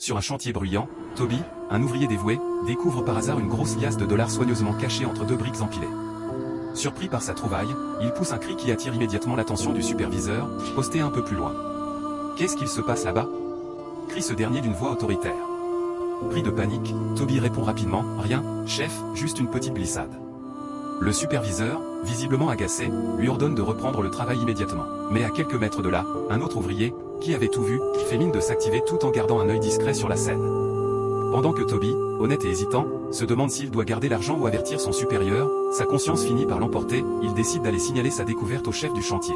Sur un chantier bruyant, Toby, un ouvrier dévoué, découvre par hasard une grosse liasse de dollars soigneusement cachée entre deux briques empilées. Surpris par sa trouvaille, il pousse un cri qui attire immédiatement l'attention du superviseur, posté un peu plus loin. « Qu'est-ce qu'il se passe là-bas » crie ce dernier d'une voix autoritaire. Pris de panique, Toby répond rapidement « Rien, chef, juste une petite glissade ». Le superviseur, visiblement agacé, lui ordonne de reprendre le travail immédiatement. Mais à quelques mètres de là, un autre ouvrier, qui avait tout vu, fait mine de s'activer tout en gardant un œil discret sur la scène. Pendant que Toby, honnête et hésitant, se demande s'il doit garder l'argent ou avertir son supérieur, sa conscience finit par l'emporter, il décide d'aller signaler sa découverte au chef du chantier.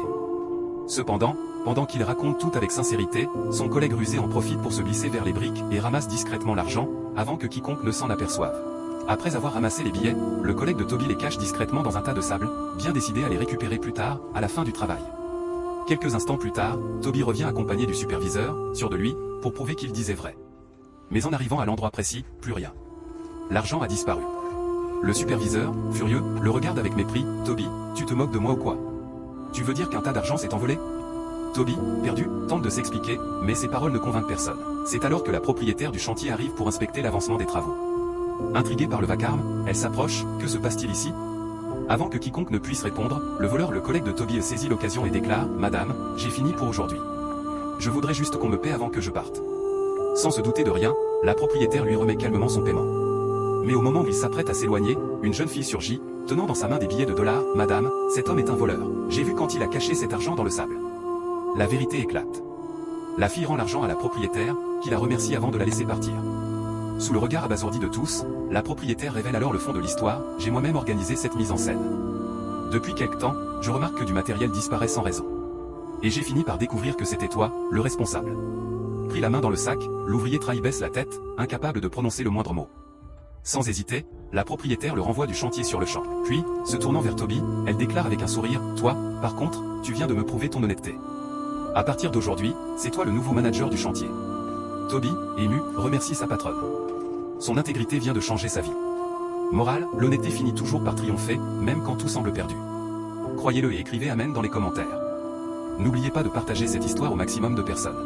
Cependant, pendant qu'il raconte tout avec sincérité, son collègue rusé en profite pour se glisser vers les briques et ramasse discrètement l'argent, avant que quiconque ne s'en aperçoive. Après avoir ramassé les billets, le collègue de Toby les cache discrètement dans un tas de sable, bien décidé à les récupérer plus tard, à la fin du travail. Quelques instants plus tard, Toby revient accompagné du superviseur, sûr de lui, pour prouver qu'il disait vrai. Mais en arrivant à l'endroit précis, plus rien. L'argent a disparu. Le superviseur, furieux, le regarde avec mépris. « Toby, tu te moques de moi ou quoi? Tu veux dire qu'un tas d'argent s'est envolé ?» Toby, perdu, tente de s'expliquer, mais ses paroles ne convainquent personne. C'est alors que la propriétaire du chantier arrive pour inspecter l'avancement des travaux. Intriguée par le vacarme, elle s'approche. « Que se passe-t-il ici ?» Avant que quiconque ne puisse répondre, le collègue de Toby saisit l'occasion et déclare « Madame, j'ai fini pour aujourd'hui. Je voudrais juste qu'on me paie avant que je parte. » Sans se douter de rien, la propriétaire lui remet calmement son paiement. Mais au moment où il s'apprête à s'éloigner, une jeune fille surgit, tenant dans sa main des billets de dollars. « Madame, cet homme est un voleur. J'ai vu quand il a caché cet argent dans le sable. » La vérité éclate. La fille rend l'argent à la propriétaire, qui la remercie avant de la laisser partir. Sous le regard abasourdi de tous, la propriétaire révèle alors le fond de l'histoire. « J'ai moi-même organisé cette mise en scène. Depuis quelque temps, je remarque que du matériel disparaît sans raison. Et j'ai fini par découvrir que c'était toi, le responsable. » Pris la main dans le sac, l'ouvrier trahi baisse la tête, incapable de prononcer le moindre mot. Sans hésiter, la propriétaire le renvoie du chantier sur le champ. Puis, se tournant vers Toby, elle déclare avec un sourire « Toi, par contre, tu viens de me prouver ton honnêteté. À partir d'aujourd'hui, c'est toi le nouveau manager du chantier. » Toby, ému, remercie sa patronne. Son intégrité vient de changer sa vie. Morale, l'honnêteté finit toujours par triompher, même quand tout semble perdu. Croyez-le et écrivez Amen dans les commentaires. N'oubliez pas de partager cette histoire au maximum de personnes.